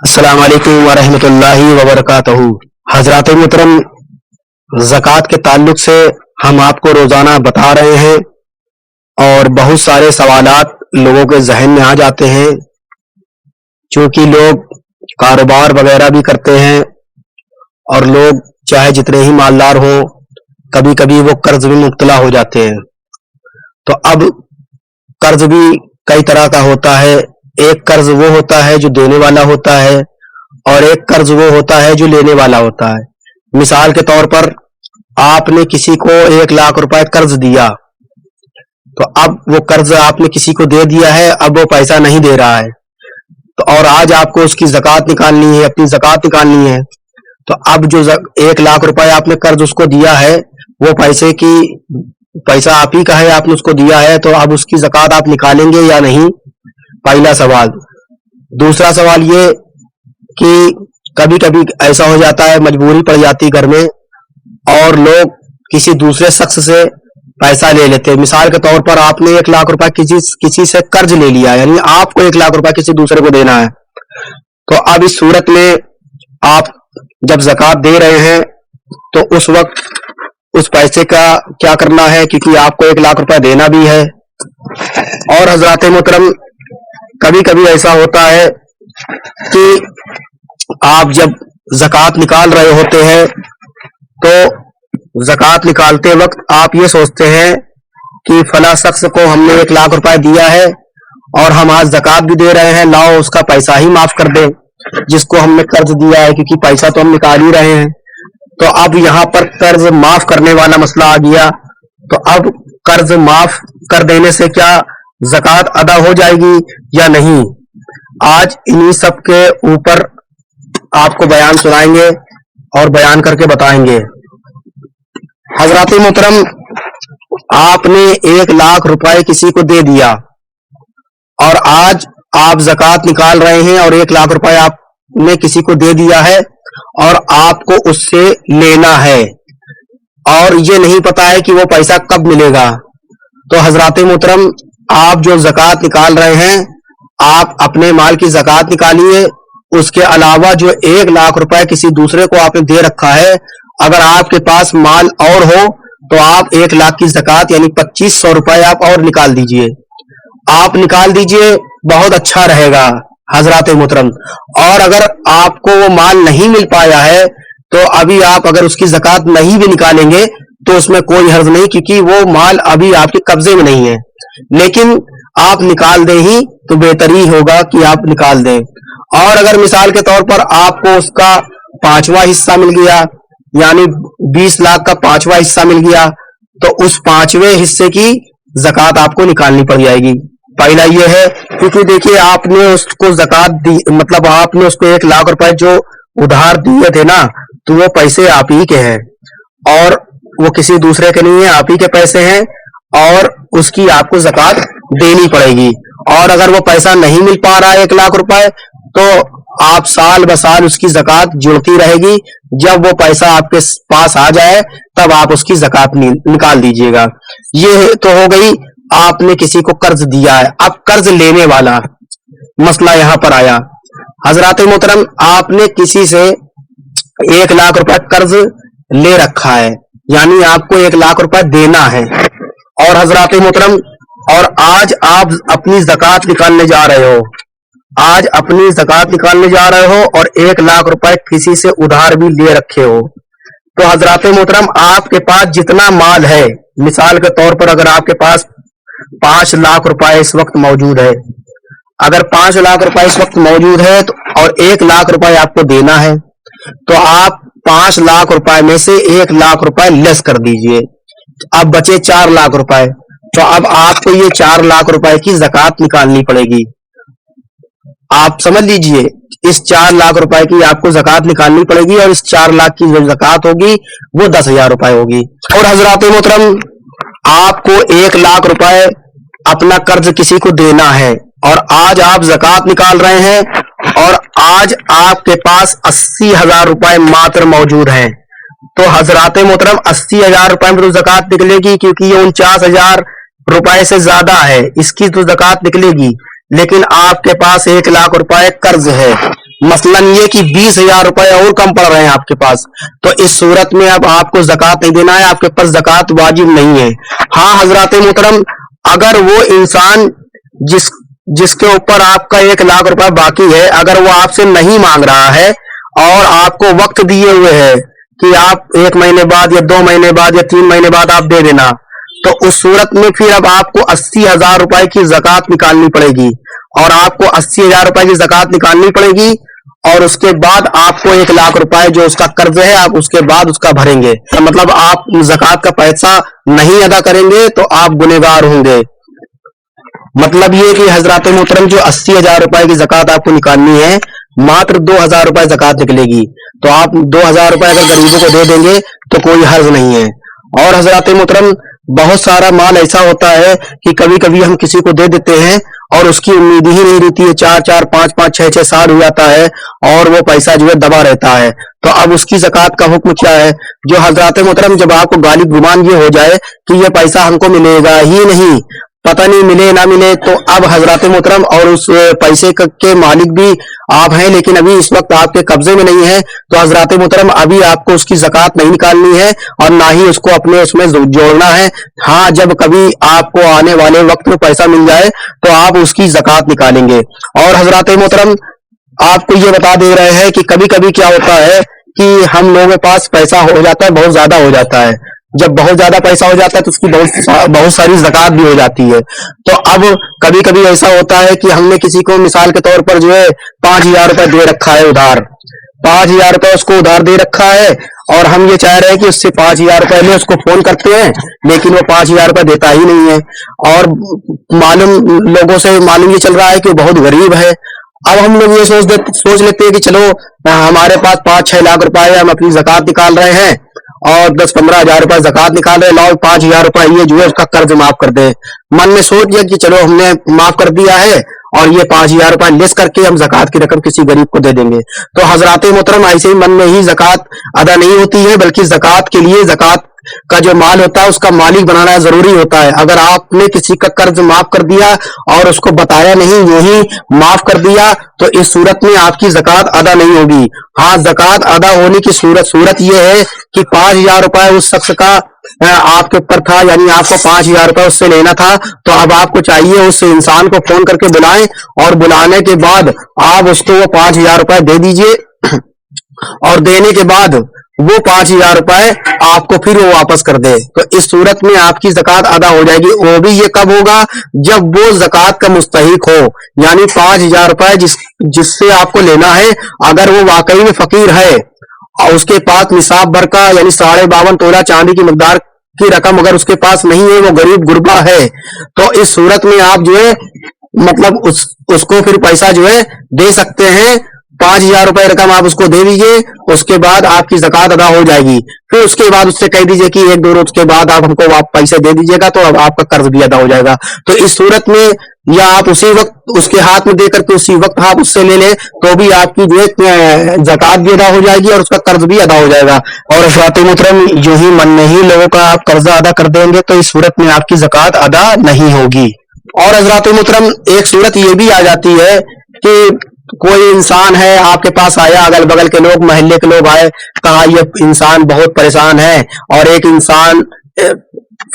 अस्सलाम वालेकुम वरहमतुल्लाहि वबरकातुहू। हजरात मोहतरम, ज़कात के ताल्लुक से हम आपको रोज़ाना बता रहे हैं और बहुत सारे सवालात लोगों के जहन में आ जाते हैं। क्योंकि लोग कारोबार वगैरह भी करते हैं और लोग चाहे जितने ही मालदार हों, कभी कभी वो कर्ज में मुब्तला हो जाते हैं। तो अब कर्ज भी कई तरह का होता है। एक कर्ज वो होता है जो देने वाला होता है और एक कर्ज वो होता है जो लेने वाला होता है। मिसाल के तौर पर आपने किसी को 1 लाख रुपए कर्ज दिया, तो अब वो कर्ज आपने किसी को दे दिया है, अब वो पैसा नहीं दे रहा है, तो और आज आपको उसकी ज़कात निकालनी है, अपनी ज़कात निकालनी है। तो अब जो 1 लाख रुपए आपने कर्ज उसको दिया है, वो पैसा आप ही का है, आपने उसको दिया है, तो अब उसकी ज़कात आप निकालेंगे या नहीं, पहला सवाल। दूसरा सवाल ये कि कभी कभी ऐसा हो जाता है, मजबूरी पड़ जाती घर में और लोग किसी दूसरे शख्स से पैसा ले लेते हैं। मिसाल के तौर पर आपने 1 लाख रुपए किसी से कर्ज ले लिया, यानी आपको 1 लाख रुपए किसी दूसरे को देना है। तो अब इस सूरत में आप जब ज़कात दे रहे हैं तो उस वक्त उस पैसे का क्या करना है, क्योंकि आपको 1 लाख रुपए देना भी है। और हजरात मोहतरम, कभी कभी ऐसा होता है कि आप जब ज़कात निकाल रहे होते हैं तो ज़कात निकालते वक्त आप ये सोचते हैं कि फला शख्स को हमने 1 लाख रुपए दिया है और हम आज ज़कात भी दे रहे हैं, लाओ उसका पैसा ही माफ कर दे जिसको हमने कर्ज दिया है, क्योंकि पैसा तो हम निकाल ही रहे हैं। तो अब यहाँ पर कर्ज माफ करने वाला मसला आ गया। तो अब कर्ज माफ कर देने से क्या ज़कात अदा हो जाएगी या नहीं, आज इन्हीं सब के ऊपर आपको बयान सुनाएंगे और बयान करके बताएंगे। हजरात मोहतरम, आपने 1 लाख रुपए किसी को दे दिया और आज आप ज़कात निकाल रहे हैं और 1 लाख रुपए आपने किसी को दे दिया है और आपको उससे लेना है और ये नहीं पता है कि वो पैसा कब मिलेगा। तो हजरात मोहतरम, आप जो ज़कात निकाल रहे हैं, आप अपने माल की ज़कात निकालिए। उसके अलावा जो 1 लाख रुपए किसी दूसरे को आपने दे रखा है, अगर आपके पास माल और हो तो आप 1 लाख की ज़कात यानी 2500 रुपए आप और निकाल दीजिए। आप निकाल दीजिए, बहुत अच्छा रहेगा हजरात मोहतरम। और अगर आपको वो माल नहीं मिल पाया है तो अभी आप अगर उसकी ज़कात नहीं भी निकालेंगे तो उसमें कोई हर्ज नहीं, क्योंकि वो माल अभी आपके कब्जे में नहीं है। लेकिन आप निकाल दें ही तो बेहतर ही होगा कि आप निकाल दें। और अगर मिसाल के तौर पर आपको उसका 5वां हिस्सा मिल गया, यानी 20 लाख का 5वां हिस्सा मिल गया, तो उस 5वें हिस्से की ज़कात आपको निकालनी पड़ जाएगी। पहला ये है, क्योंकि देखिए आपने उसको ज़कात दी, मतलब आपने उसको 1 लाख रुपए जो उधार दिए थे ना, तो वो पैसे आप ही के हैं और वो किसी दूसरे के नहीं है, आप ही के पैसे हैं और उसकी आपको ज़कात देनी पड़ेगी। और अगर वो पैसा नहीं मिल पा रहा है 1 लाख रुपए, तो आप साल ब साल उसकी ज़कात जुड़ती रहेगी। जब वो पैसा आपके पास आ जाए तब आप उसकी ज़कात निकाल दीजिएगा। ये तो हो गई, आपने किसी को कर्ज दिया है। अब कर्ज लेने वाला मसला यहां पर आया। हजरात मोहतरम, आपने किसी से 1 लाख रुपए कर्ज ले रखा है, यानी आपको 1 लाख रुपए देना है। और हजरात मोहतरम, और आज आप अपनी ज़कात निकालने जा रहे हो, आज अपनी ज़कात निकालने जा रहे हो और 1 लाख रुपए किसी से उधार भी ले रखे हो। तो हजरात मोहतरम, आपके पास जितना माल है, मिसाल के तौर पर अगर आपके पास 5 लाख रुपए इस वक्त मौजूद है, अगर 5 लाख रुपए इस वक्त मौजूद है तो और 1 लाख रुपए आपको देना है, तो आप 5 लाख रुपए में से 1 लाख रुपए लेस कर दीजिए। अब बचे 4 लाख रुपए। तो अब आपको ये 4 लाख रुपए की ज़कात निकालनी पड़ेगी। आप समझ लीजिए, इस 4 लाख रुपए की आपको ज़कात निकालनी पड़ेगी और इस 4 लाख की जो ज़कात होगी वो 10,000 रुपए होगी। और हजरात मोहतरम, आपको 1 लाख रुपए अपना कर्ज किसी को देना है और आज आप ज़कात निकाल रहे हैं और आज आपके पास 80,000 रुपए मात्र मौजूद हैं। तो हजरात मोहतरम, 80,000 रुपए में तो ज़कात निकलेगी, क्योंकि ये 49,000 रुपए से ज्यादा है, इसकी तो ज़कात निकलेगी। लेकिन आपके पास 1 लाख रुपए कर्ज है, मसलन ये कि 20,000 रुपए और कम पड़ रहे हैं आपके पास, तो इस सूरत में अब आपको ज़कात नहीं देना है, आपके ऊपर ज़कात वाजिब नहीं है। हाँ हजरात मोहतरम, अगर वो इंसान जिसके ऊपर आपका 1 लाख रुपए बाकी है, अगर वो आपसे नहीं मांग रहा है और आपको वक्त दिए हुए है कि आप 1 महीने बाद या 2 महीने बाद या 3 महीने बाद आप दे देना, तो उस सूरत में फिर अब आपको 80,000 रुपए की ज़कात निकालनी पड़ेगी, और आपको 80,000 रुपए की ज़कात निकालनी पड़ेगी, और उसके बाद आपको 1 लाख रुपए जो उसका कर्ज है आप उसके बाद उसका भरेंगे। मतलब आप ज़कात का पैसा नहीं अदा करेंगे तो आप गुनहगार होंगे। मतलब ये कि हजरात मोहतरम, जो 80,000 रुपए की ज़कात आपको निकालनी है, मात्र 2,000 रुपए ज़कात निकलेगी, तो आप 2,000 रुपए अगर गरीबों को दे देंगे तो कोई हर्ज नहीं है। और हजरात मोहतरम, बहुत सारा माल ऐसा होता है कि कभी कभी हम किसी को दे देते हैं और उसकी उम्मीद ही नहीं रहती है, 4-4, 5-5, 6-6 साल हो जाता है और वो पैसा जो है दबा रहता है, तो अब उसकी ज़कात का हुक्म क्या है? जो हजरात मोहतरम, जब आपको गालिब गुमान ये हो जाए कि ये पैसा हमको मिलेगा ही नहीं, पता नहीं मिले ना मिले, तो अब हजरात मोहतरम, और उस पैसे के मालिक भी आप हैं लेकिन अभी इस वक्त आपके कब्जे में नहीं है, तो हजरात मोहतरम अभी आपको उसकी ज़कात नहीं निकालनी है और ना ही उसको अपने उसमें जोड़ना है। हाँ, जब कभी आपको आने वाले वक्त में पैसा मिल जाए तो आप उसकी ज़कात निकालेंगे। और हजरात मोहतरम, आपको ये बता दे रहे हैं कि कभी कभी क्या होता है कि हम लोगों के पास पैसा हो जाता है, बहुत ज्यादा हो जाता है, जब बहुत ज्यादा पैसा हो जाता है तो उसकी बहुत सारी ज़कात भी हो जाती है। तो अब कभी कभी ऐसा होता है कि हमने किसी को मिसाल के तौर पर जो है 5,000 रुपए दे रखा है उधार, 5,000 रुपए उसको उधार दे रखा है, और हम ये चाह रहे हैं कि उससे 5,000 रुपए में उसको फोन करते हैं, लेकिन वो 5,000 रुपए देता ही नहीं है, और लोगों से मालूम ये चल रहा है कि वो बहुत गरीब है। अब हम लोग ये सोच लेते हैं कि चलो हमारे पास 5-6 लाख रुपए है, हम अपनी ज़कात निकाल रहे हैं और 10-15 हजार रुपए ज़कात निकाल रहे, लाओ 5,000 रुपए ये जो है उसका कर्ज माफ कर दे। मन में सोच लिया कि चलो हमने माफ कर दिया है और ये 5,000 रुपए लेस करके हम ज़कात की रकम किसी गरीब को दे देंगे। तो हजरात मोहतरम, ऐसे ही मन में ही ज़कात अदा नहीं होती है, बल्कि ज़कात के लिए ज़कात का जो माल होता है उसका मालिक बनाना जरूरी होता है। अगर आपने किसी का कर्ज माफ कर दिया और उसको बताया नहीं, यूं ही माफ कर दिया, तो इस सूरत में आपकी ज़कात अदा नहीं होगी। हाँ, ज़कात अदा होने की सूरत यह है कि 5,000 रुपए उस शख्स का आपके ऊपर था, यानी आपको 5,000 रुपए उससे लेना था, तो अब आपको चाहिए उस इंसान को फोन करके बुलाएं और बुलाने के बाद आप उसको वो 5,000 रुपए दे दीजिए, और देने के बाद वो 5,000 रुपए आपको फिर वो वापस कर दे, तो इस सूरत में आपकी ज़कात अदा हो जाएगी। वो भी ये कब होगा? जब वो ज़कात का मुस्तहिक हो, यानी 5,000 रुपए जिससे आपको लेना है, अगर वो वाकई में फकीर है और उसके पास निसाब भर का यानी 52.5 तोला चांदी की मकदार की रकम अगर उसके पास नहीं है, वो गरीब गुरबा है, तो इस सूरत में आप जो है मतलब उसको फिर पैसा जो है दे सकते हैं। 5,000 रुपए रकम आप उसको दे दीजिए, उसके बाद आपकी ज़कात अदा हो जाएगी। फिर उसके बाद उससे कह दीजिए कि 1-2 रोज के बाद आप हमको पैसे दे दीजिएगा, तो अब आपका कर्ज भी अदा हो जाएगा। तो इस सूरत में या आप उसी वक्त उसके हाथ में देकर के उसी वक्त आप उससे ले लें, तो भी आपकी जो है ज़कात भी अदा हो जाएगी और उसका कर्ज भी अदा हो जाएगा। और हज़रात मोहतरम, जो ही मन में ही लोगों का आप कर्जा अदा कर देंगे तो इस सूरत में आपकी ज़कात अदा नहीं होगी। और हज़रात मोहतरम, एक सूरत ये भी आ जाती है कि कोई इंसान है आपके पास आया, अगल बगल के लोग, मोहल्ले के लोग आए, कहा ये इंसान बहुत परेशान है और एक इंसान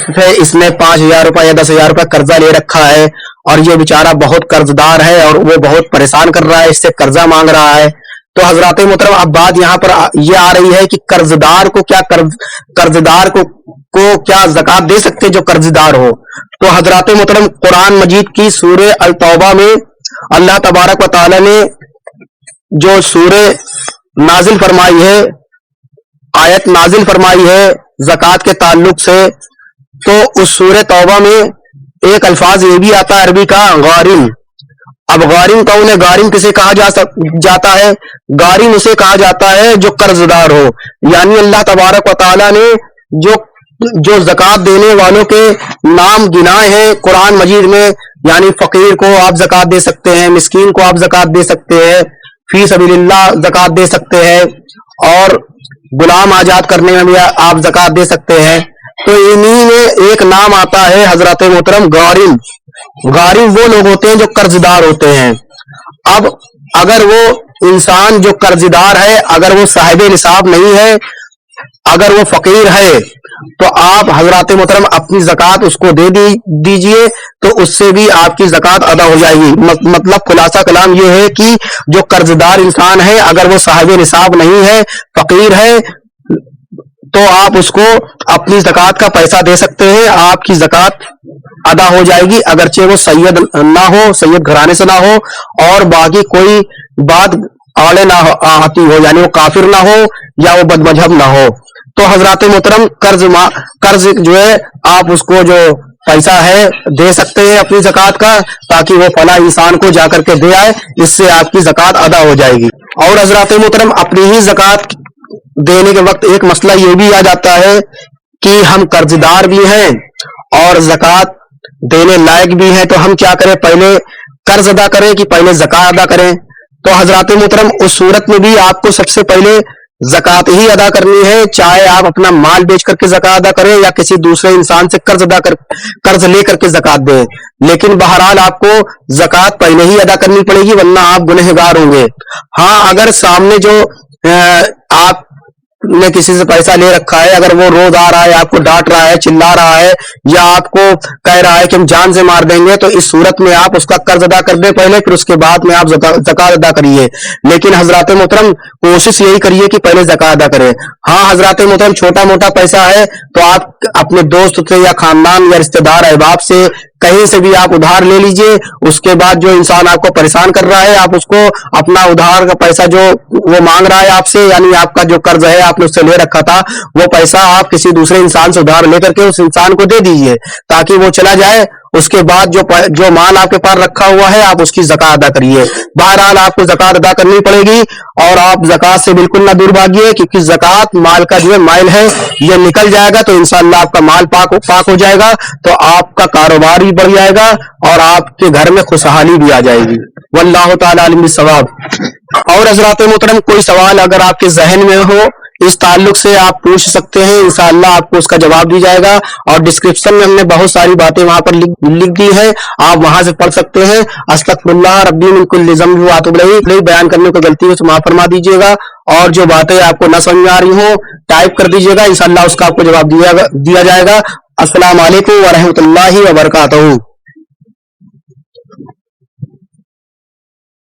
से इसने 5,000 रुपए या 10,000 रुपए कर्जा ले रखा है और ये बेचारा बहुत कर्जदार है और वो बहुत परेशान कर रहा है, इससे कर्जा मांग रहा है। तो हजरात मोहतरम, अब बात यहाँ पर ये आ रही है कि कर्जदार को क्या ज़कात दे सकते जो कर्जदार हो? तो हजरात मोहतरम, कुरान मजीद की सूरे अल तौबा में अल्लाह तबारक व तआला ने जो सूरे नाजिल फरमाई है, आयत नाजिल फरमाई है ज़कात के ताल्लुक से, तो उस सूरे तौबा में एक अल्फाज ये भी आता है अरबी का, गारिम। अब गारिम कौन है? गारिम किसे कहा जाता है? गारिम उसे कहा जाता है जो कर्जदार हो। यानी अल्लाह तबारक व तआला ने जो ज़कात देने वालों के नाम गिनाए हैं कुरान मजीद में, यानी फकीर को आप ज़कात दे सकते हैं, मिस्कीन को आप ज़कात दे सकते हैं, फी सबीलिल्लाह ज़कात दे सकते हैं, और गुलाम आजाद करने में भी आप ज़कात दे सकते हैं। तो इन्हीं में एक नाम आता है हजरत मोहतरम गारिम। गारिम वो लोग होते हैं जो कर्जदार होते हैं। अब अगर वो इंसान जो कर्जदार है, अगर वो साहिब निसाब नहीं है, अगर वो फकीर है, तो आप हजरात मोहतरम अपनी ज़कात उसको दे दीजिए, तो उससे भी आपकी ज़कात अदा हो जाएगी। मतलब खुलासा कलाम ये है कि जो कर्जदार इंसान है, अगर वो साहिब निसाब नहीं है, फकीर है, तो आप उसको अपनी ज़कात का पैसा दे सकते हैं, आपकी ज़कात अदा हो जाएगी, अगरचे वो सैयद ना हो, सैयद घराने से ना हो, और बाकी कोई बात आड़े ना आती हो, यानी वो काफिर ना हो या वो बदमजहब ना हो। तो हजरात मोहतरम कर्ज जो है आप उसको जो पैसा है दे सकते हैं अपनी ज़कात का, ताकि वो फला इंसान को जाकर के दे आए, इससे आपकी ज़कात अदा हो जाएगी। और हजरात मोहतरम अपनी ही ज़कात देने के वक्त एक मसला ये भी आ जाता है कि हम कर्जदार भी हैं और ज़कात देने लायक भी हैं, तो हम क्या करें, पहले कर्ज अदा करें कि पहले ज़कात अदा करें? तो हजरात मोहतरम उस सूरत में भी आपको सबसे पहले ज़कात ही अदा करनी है, चाहे आप अपना माल बेच करके ज़कात अदा करें या किसी दूसरे इंसान से कर्ज ले करके ज़कात दें, लेकिन बहरहाल आपको ज़कात पहले ही अदा करनी पड़ेगी, वरना आप गुनहगार होंगे। हाँ, अगर सामने जो आपने किसी से पैसा ले रखा है, अगर वो रोज आ रहा है, आपको डांट रहा है, चिल्ला रहा है, या आपको कह रहा है कि हम जान से मार देंगे, तो इस सूरत में आप उसका कर्ज अदा कर दे पहले, फिर उसके बाद में आप ज़कात अदा करिए। लेकिन हजरात मोहतरम कोशिश यही करिए कि पहले ज़कात अदा करें। हाँ हजरात मोहतरम, छोटा मोटा पैसा है तो आप अपने दोस्त से या खानदान या रिश्तेदार अहबाब से कहीं से भी आप उधार ले लीजिए। उसके बाद जो इंसान आपको परेशान कर रहा है, आप उसको अपना उधार का पैसा जो वो मांग रहा है आपसे, यानी आपका जो कर्ज है आपने उससे ले रखा था, वो पैसा आप किसी दूसरे इंसान से उधार लेकर के उस इंसान को दे दीजिए, ताकि वो चला जाए। उसके बाद जो माल आपके पास रखा हुआ है आप उसकी ज़कात अदा करिए। बहरहाल आपको ज़कात अदा करनी पड़ेगी, और आप ज़कात से बिल्कुल ना दूर भागिए, क्योंकि ज़कात माल का जो है माइल है, ये निकल जाएगा तो इंशाअल्लाह आपका माल पाक हो जाएगा, तो आपका कारोबार भी बढ़ जाएगा और आपके घर में खुशहाली भी आ जाएगी। वल्लाहु ताला अलिम बिस्सवाब। और हज़रात मोहतरम, कोई सवाल अगर आपके जहन में हो इस ताल्लुक से आप पूछ सकते हैं, इंशाअल्लाह आपको उसका जवाब दी जाएगा। और डिस्क्रिप्शन में हमने बहुत सारी बातें वहां पर लिख दी है, आप वहां से पढ़ सकते हैं। अस्तगफिरुल्लाह रब्बी मिन कुल्लि ज़ंब व अतूबु इलैह। बयान करने को गलती हो तो माफ फरमा दीजिएगा, और जो बातें आपको न समझ में आ रही हो टाइप कर दीजिएगा, इंशाअल्लाह उसका आपको जवाब दिया जाएगा। अस्सलाम वालेकुम व रहमतुल्लाहि व बरकातहू।